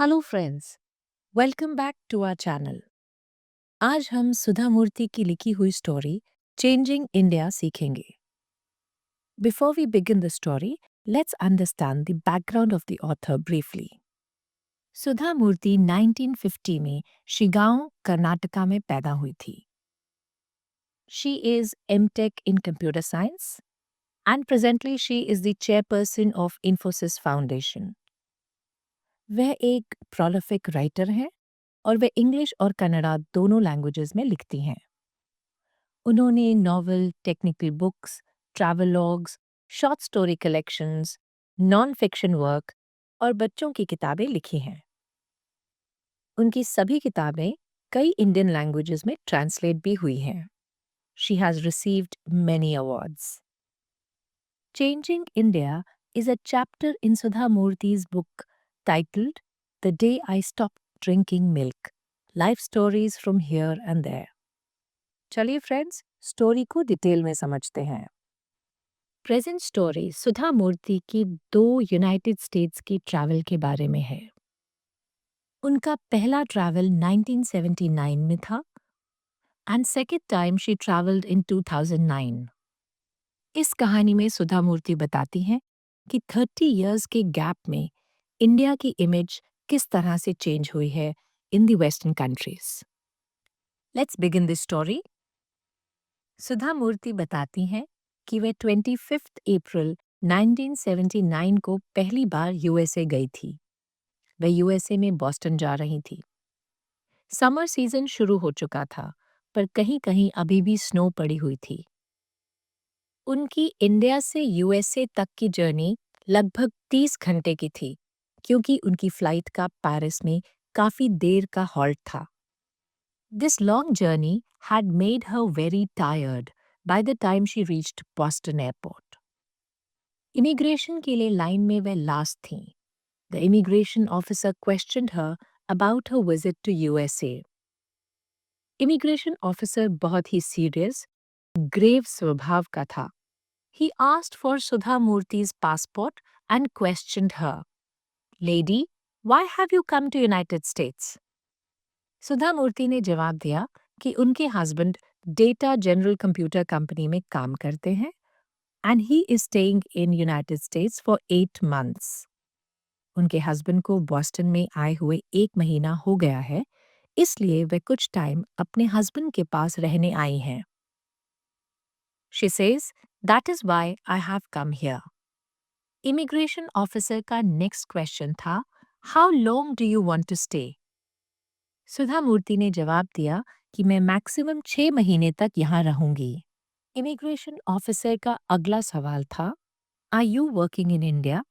Hello friends, welcome back to our channel. आज हम सुधा मूर्ति की लिखी हुई स्टोरी चेंजिंग इंडिया सीखेंगे। Before we begin the story, let's understand the background of the author briefly. Sudha Murthy 1950 में शिगांव, कर्नाटका में पैदा हुई थी। She is MTech in computer science and presently she is the chairperson of Infosys foundation. वह एक प्रोलिफिक राइटर हैं और वे इंग्लिश और कन्नड़ा दोनों लैंग्वेजेस में लिखती हैं। उन्होंने novel, technical books, travelogues, short story collections, non fiction work और बच्चों की किताबें लिखी हैं। उनकी सभी किताबें कई इंडियन लैंग्वेजेस में ट्रांसलेट भी हुई हैं। She has received many awards. Changing India is a chapter in Sudha Murthy's book titled The Day I Stopped Drinking Milk, Life Stories from Here and There. चलिए फ्रेंड्स, स्टोरी को detail में समझते हैं। Present story Sudha Murthy की 2 United states की travel के बारे में है। उनका पहला ट्रैवल 1979 में था and second time she travelled in 2009। इस कहानी में सुधा मूर्ति बताती हैं कि 30 इयर्स के गैप में इंडिया की इमेज किस तरह से चेंज हुई है in the western countries. Let's begin this story. Sudha Murthy बताती हैं कि वे 25 अप्रैल 1979 को पहली बार यूएसए गई थी। वे यूएसए में बॉस्टन जा रही थी। समर सीजन शुरू हो चुका था, पर कहीं-कहीं अभी भी स्नो पड़ी हुई थी। उनकी इंडिया से यूएसए तक की जर्नी लगभग 30 घंटे की थी, क्योंकि उनकी फ्लाइट का पेरिस में काफी देर का हॉल्ट था। This long journey had made her very tired by the time she reached Boston airport. Immigration के लिए लाइन में वह लास्ट थीं। The immigration officer questioned her about her visit to USA. Immigration officer बहुत ही serious, grave स्वभाव का था। He asked for Sudha Murthy's passport and questioned her. Lady, why have you come to United States? सुधा मूर्ति ने जवाब दिया कि उनके husband data general computer company में काम करते हैं and he is staying in United states for 8 months. उनके हस्बैंड को बॉस्टन में आए हुए 1 महीना हो गया है, इसलिए वे कुछ टाइम अपने हस्बैंड के पास रहने आई हैं। She says that is why I have come here. Immigration officer का नेक्स्ट क्वेश्चन था, how long do you want to stay? Sudha Murthy ने जवाब दिया कि मैं मैक्सिमम 6 महीने तक यहाँ रहूंगी। इमिग्रेशन ऑफिसर का अगला सवाल था, are you working in India?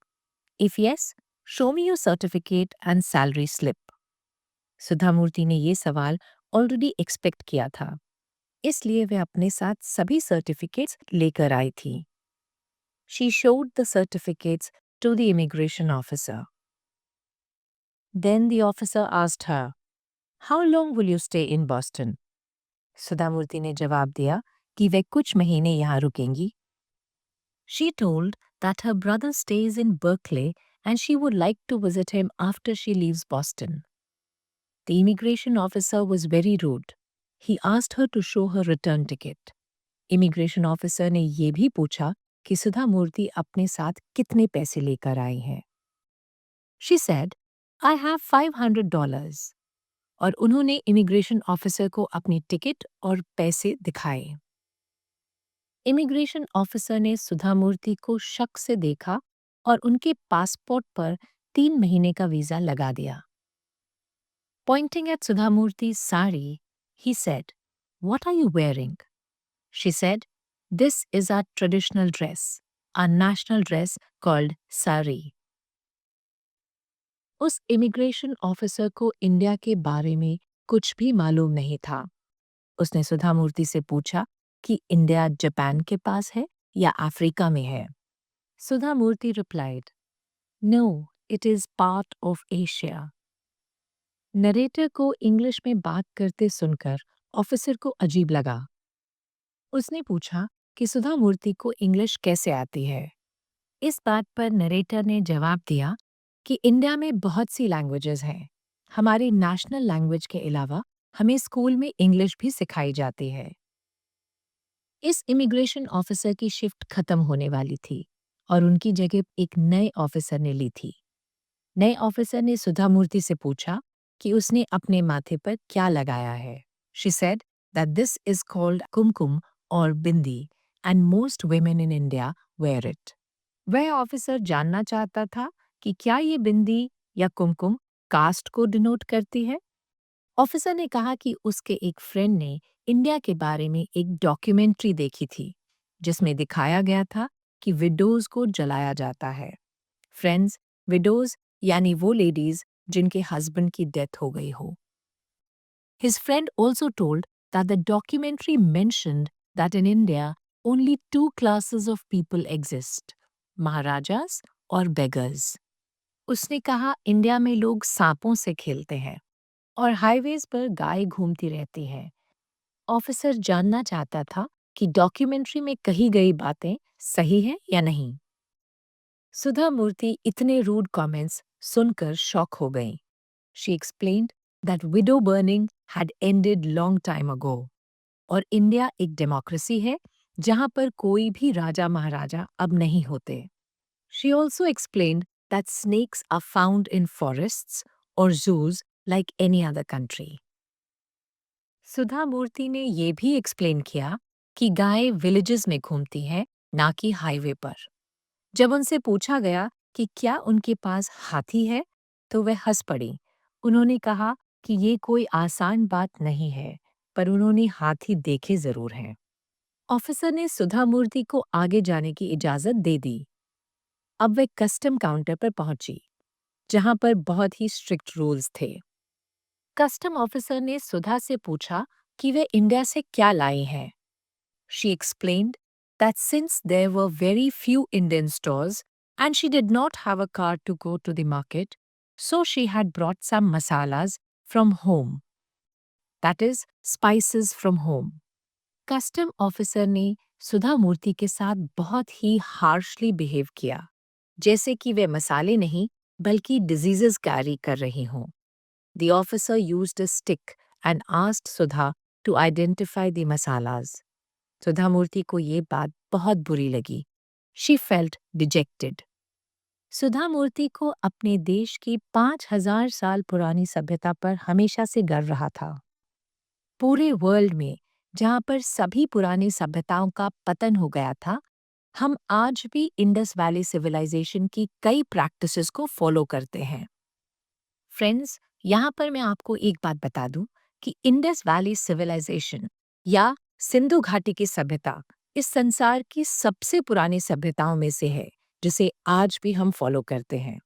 If yes, show me your certificate and salary slip. Sudha Murthy ने ये सवाल ऑलरेडी एक्सपेक्ट किया था, इसलिए वे अपने साथ सभी सर्टिफिकेट्स लेकर आई थी। She showed the certificates to the immigration officer. Then the officer asked her, how long will you stay in Boston? Sudha Murthy ने जवाब दिया कि वे कुछ महीने यहाँ रुकेंगी। She told that her brother stays in Berkeley and she would like to visit him after she leaves Boston. The immigration officer was very rude. He asked her to show her return ticket. Immigration officer ने ये भी पूछा कि सुधा मूर्ति अपने साथ कितने पैसे लेकर आई हैं। She said, I have $500. और उन्होंने इमिग्रेशन ऑफिसर को अपनी टिकट और पैसे दिखाए। इमिग्रेशन ऑफिसर ने सुधा मूर्ति को शक से देखा और उनके पासपोर्ट पर 3 महीने का वीजा लगा दिया। Pointing at Sudha Murthy's sari, he said, "What are you wearing?" She said, "This is our traditional dress, our national dress called sari." उस इमिग्रेशन ऑफिसर को इंडिया के बारे में कुछ भी मालूम नहीं था। उसने सुधा मूर्ति से पूछा कि इंडिया जापान के पास है या अफ्रीका में है। Sudha Murthy replied, no, it is part of Asia. Narrator को इंग्लिश में बात करते सुनकर ऑफिसर को अजीब लगा। उसने पूछा कि सुधा मूर्ति को इंग्लिश कैसे आती है। इस बात पर नरेटर ने जवाब दिया कि इंडिया में बहुत सी लैंग्वेजेस हैं। हमारी नेशनल लैंग्वेज के अलावा हमें स्कूल में इंग्लिश भी सिखाई जाती है। इस इमिग्रेशन ऑफिसर की शिफ्ट खत्म होने वाली थी और उनकी जगह एक नए ऑफिसर ने ली थी। नए ऑफिसर ने सुधा मूर्ति से पूछा कि उसने अपने माथे पर क्या लगाया है। She said that this is called kumkum और bindi and most women in India wear it. वह ऑफिसर जानना चाहता था कि क्या ये बिंदी या कुमकुम कास्ट को डिनोट करती है। ऑफिसर ने कहा कि उसके एक फ्रेंड ने इंडिया के बारे में एक डॉक्यूमेंट्री देखी थी जिसमें दिखाया गया था कि विडोज को जलाया जाता है। फ्रेंड्स, विडोज यानी वो लेडीज जिनके हस्बैंड की डेथ हो गई हो। His friend also told that the documentary mentioned that in India only two classes of people exist, Maharajas और beggars. उसने कहा इंडिया में लोग सांपों से खेलते हैं और हाईवेज पर गाय घूमती रहती है। ऑफिसर जानना चाहता था कि डॉक्यूमेंट्री में कही गई बातें सही हैं या नहीं। सुधा मूर्ति इतने रूड कमेंट्स सुनकर शॉक हो गईं। She explained that widow burning had ended long time ago और इंडिया एक डेमोक्रेसी है जहां पर कोई भी राजा महाराजा अब नहीं होते। She also explained that snakes are found in forests or zoos like any other country. सुधा मूर्ति ने ये भी एक्सप्लेन किया कि गाय विलेजेस में घूमती हैं, ना कि हाईवे पर। जब उनसे पूछा गया कि क्या उनके पास हाथी है, तो वह हंस पड़ी। उन्होंने कहा कि ये कोई आसान बात नहीं है, पर उन्होंने हाथी देखे जरूर हैं। ऑफिसर ने सुधा मूर्ति को आगे जाने की इजाजत दे दी। अब वह कस्टम काउंटर पर पहुंची, जहां पर बहुत ही स्ट्रिक्ट रूल्स थे। कस्टम ऑफिसर ने सुधा से पूछा कि वे इंडिया से क्या लाई हैं। She explained that since there were very few Indian stores and she did not have a car to go to the market, so she had brought some masalas from home. That is, spices from home. Custom officer ने सुधा मूर्ति के साथ बहुत ही harshly behave किया, जैसे कि वे मसाले नहीं बल्कि डिजीजेस कैरी कर रही हों। The officer used a stick and asked Sudha to identify the masalas. सुधा मूर्ति को ये बात बहुत बुरी लगी। She felt dejected. सुधा मूर्ति को अपने देश की 5000 साल पुरानी सभ्यता पर हमेशा से गर्व रहा था। पूरे वर्ल्ड में जहाँ पर सभी पुरानी सभ्यताओं का पतन हो गया था, हम आज भी इंडस वैली सिविलाइजेशन की कई प्रैक्टिसेस को फॉलो करते हैं। फ्रेंड्स, यहाँ पर मैं आपको एक बात बता दूं कि इंडस वैली सिविलाइजेशन या सिंधु घाटी की सभ्यता इस संसार की सबसे पुरानी सभ्यताओं में से है, जिसे आज भी हम फॉलो करते हैं।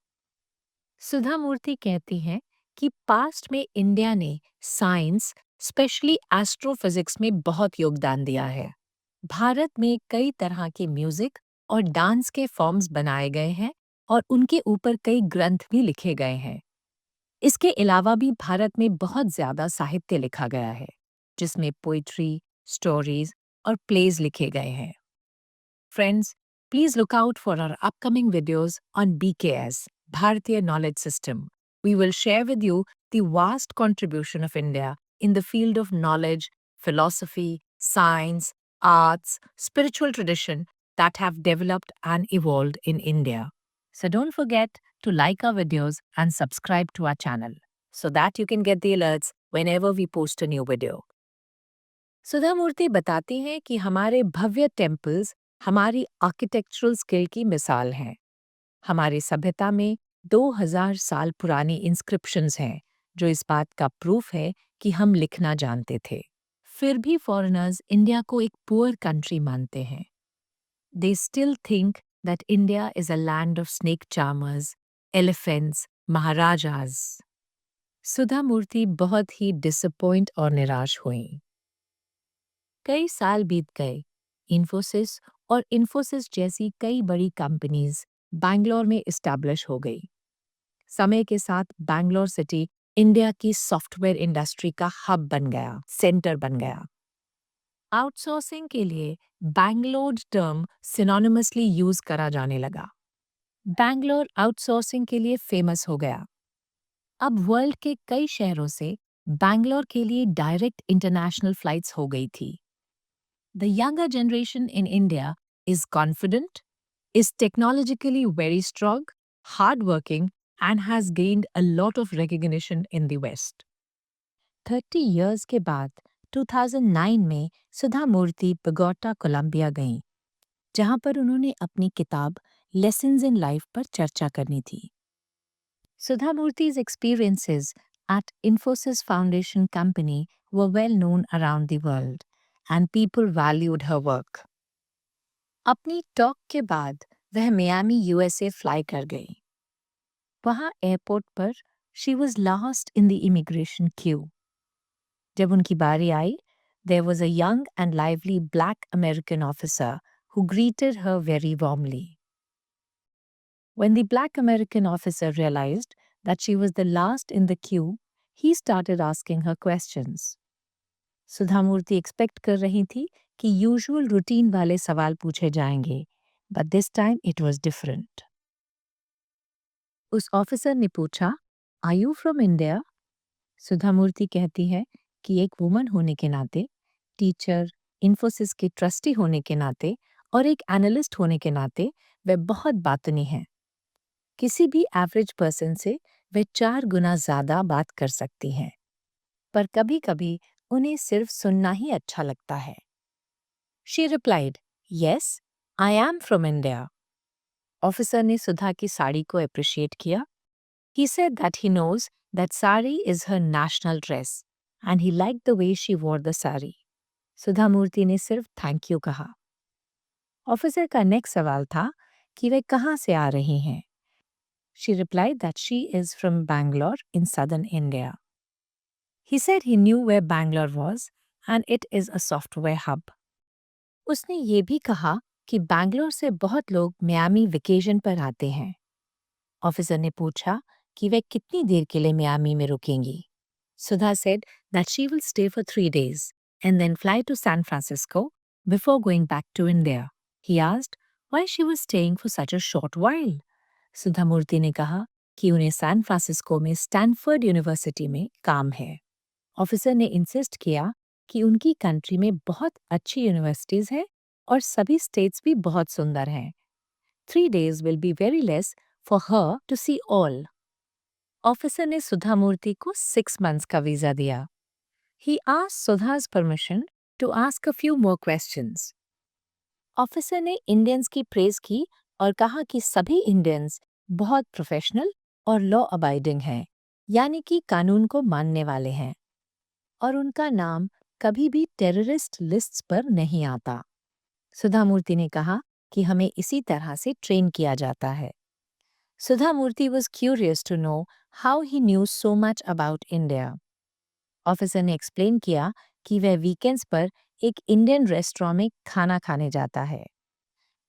सुधा मूर्ति कहती हैं कि पास्ट में इंडिया ने साइंस, स्पेशली एस्ट्रोफिजिक्स में बहुत योगदान दिया है। भारत में कई तरह के म्यूजिक और डांस के फॉर्म्स बनाए गए हैं और उनके ऊपर कई ग्रंथ भी लिखे गए हैं। इसके अलावा भी भारत में बहुत ज्यादा साहित्य लिखा गया है, जिसमें पोइट्री, स्टोरीज और प्लेज लिखे गए हैं। Friends, please look out for our upcoming videos on BKS, Bharatiya Knowledge System. We will share with you the vast contribution of India in the field of knowledge, philosophy, science, arts, spiritual tradition that have developed and evolved in India. So don't forget to like our videos and subscribe to our channel so that you can get the alerts whenever we post a new video. सुधा मूर्ति बताती हैं कि हमारे भव्य temples हमारी architectural skill की मिसाल हैं। हमारी सभ्यता में 2000 साल पुरानी इंस्क्रिप्शंस हैं, जो इस बात का प्रूफ है कि हम लिखना जानते थे। फिर भी फॉरेनर्स इंडिया को एक पुअर कंट्री मानते हैं। They still think that India is a land of snake charmers, elephants, Maharaja's. सुधा मूर्ति बहुत ही डिसअपॉइंट और निराश हुईं। कई साल बीत गए। इन्फोसिस जैसी कई बड़ी कंपनीज बैंगलोर में इस्टेब्लिश हो गई। समय के साथ बैंगलोर सिटी इंडिया की सॉफ्टवेयर इंडस्ट्री का हब बन गया, सेंटर बन गया। आउटसोर्सिंग के लिए बैंगलोर टर्म सिनोनिमसली यूज करा जाने लगा। बैंगलोर आउटसोर्सिंग के लिए फेमस हो गया। अब वर्ल्ड के कई शहरों से बैंगलोर के लिए डायरेक्ट इंटरनेशनल फ्लाइट्स हो गई थी। The younger generation in India is confident, is technologically very strong, hardworking, and has gained a lot of recognition in the West. 30 years के बाद 2009 में सुधा मूर्ति बगोटा कोलंबिया गईं, जहां पर उन्होंने अपनी किताब लेसन्स इन लाइफ पर चर्चा करनी थी। Sudha Murthy's experiences at Infosys Foundation Company were well known around the world, and people valued her work. अपनी टॉक के बाद वह मियामी यूएसए फ्लाई कर गई। वहां एयरपोर्ट पर she was last in the immigration queue. जब उनकी बारी आई, there was a young and lively black American officer who greeted her very warmly. When the black American officer realized that she was the last in the queue, he started asking her questions. Sudha Murthy expect कर रही थी कि usual routine वाले सवाल पूछे जाएंगे, but this time it was different. उस officer ने पूछा, आर यू फ्रॉम इंडिया? सुधा मूर्ति कहती है कि एक वुमन होने के नाते, टीचर, इन्फोसिस के ट्रस्टी होने के नाते और एक एनालिस्ट होने के नाते वे बहुत बातनी हैं। किसी भी एवरेज पर्सन से वे 4 गुना ज्यादा बात कर सकती हैं, पर कभी-कभी उन्हें सिर्फ सुनना ही अच्छा लगता है। She replied, Yes, I am from India. Officer ने सुधा की साड़ी को अप्रिशिएट किया। He said that he knows that sari is her national dress and he liked the way she wore the sari. सुधा मूर्ति ने सिर्फ थैंक यू कहा। Officer का next सवाल था कि वे कहाँ से आ रही हैं। She replied that she is from Bangalore in southern India. He said he knew where Bangalore was and it is a software hub. उसने ये भी कहा कि बैंगलोर से बहुत लोग मियामी वेकेशन पर आते हैं। ऑफिसर ने पूछा कि वे कितनी देर के लिए मियामी में रुकेंगी। सुधा said that she will stay for 3 days and then fly to San Francisco before going back to India. He asked why she was staying for such a short while. सुधा मूर्ति ने कहा कि उन्हें सैन फ्रांसिस्को में Stanford university में काम है। Officer ने insist किया कि उनकी कंट्री में बहुत अच्छी यूनिवर्सिटीज हैं और सभी स्टेट्स भी बहुत सुंदर हैं। 3 days will be very less for her to see all. Officer ने सुधा मूर्ति को 6 months का वीजा दिया। He asked Sudha's permission to ask a few more questions. Officer ने इंडियंस की प्रेज की और कहा कि सभी इंडियंस बहुत प्रोफेशनल और लॉ अबाइडिंग हैं, यानी कि कानून को मानने वाले हैं, और उनका नाम कभी भी टेररिस्ट लिस्ट्स पर नहीं आता। सुधा मूर्ति ने कहा कि हमें इसी तरह से ट्रेन किया जाता है। सुधा मूर्ति was curious to know how he knew so much about India. Officer ने एक्सप्लेन किया कि वह वीकेंड्स पर एक इंडियन रेस्टोरेंट में खाना खाने जाता है।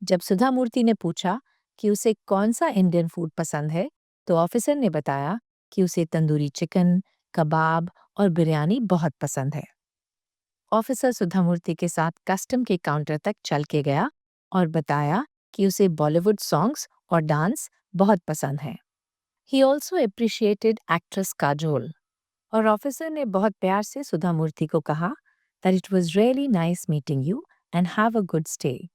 जब सुधा मूर्ति ने पूछा कि उसे कौन सा इंडियन फूड पसंद है, तो ऑफिसर ने बताया कि उसे तंदूरी चिकन, कबाब और बिरयानी बहुत पसंद है। ऑफिसर सुधा मूर्ति के साथ कस्टम के काउंटर तक चल के गया और बताया कि उसे बॉलीवुड सॉन्ग्स और डांस बहुत पसंद है। He also appreciated actress Kajol, और ऑफिसर ने बहुत प्यार से सुधा मूर्ति को कहा that it was really nice meeting you and have a good stay.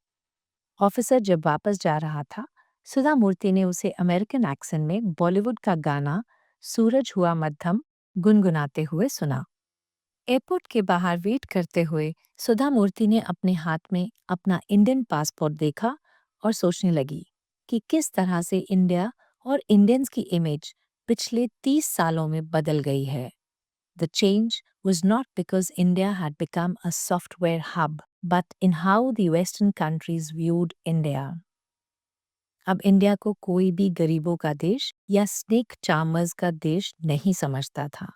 Officer जब वापस जा रहा था, सुधा मूर्ति ने उसे अमेरिकन एक्सेंट में बॉलीवुड का गाना सूरज हुआ मध्यम गुनगुनाते हुए सुना। एयरपोर्ट के बाहर वेट करते हुए सुधा मूर्ति ने अपने हाथ में अपना इंडियन पासपोर्ट देखा और सोचने लगी कि किस तरह से इंडिया और इंडियंस की इमेज पिछले 30 सालों में बदल गई है। The change was not because India had become a software hub, but in how the Western countries viewed India. अब इंडिया को कोई भी गरीबों का देश या स्नेक चार्मर्स का देश नहीं समझता था।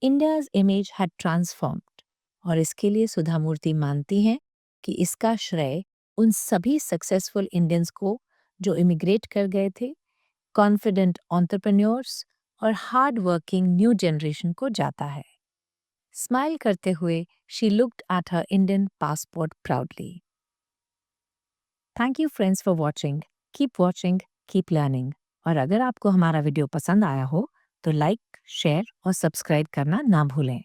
India's image had transformed, और इसके लिए सुधा मूर्ति मानती हैं कि इसका श्रेय उन सभी सक्सेसफुल इंडियंस को जो इमिग्रेट कर गए थे, कॉन्फिडेंट एंटरप्रेन्योर्स और हार्ड वर्किंग न्यू जनरेशन को जाता है। स्माइल करते हुए she looked at her Indian passport proudly. Thank you friends for watching. Keep watching, keep learning. और अगर आपको हमारा वीडियो पसंद आया हो तो लाइक, शेयर और सब्सक्राइब करना ना भूलें।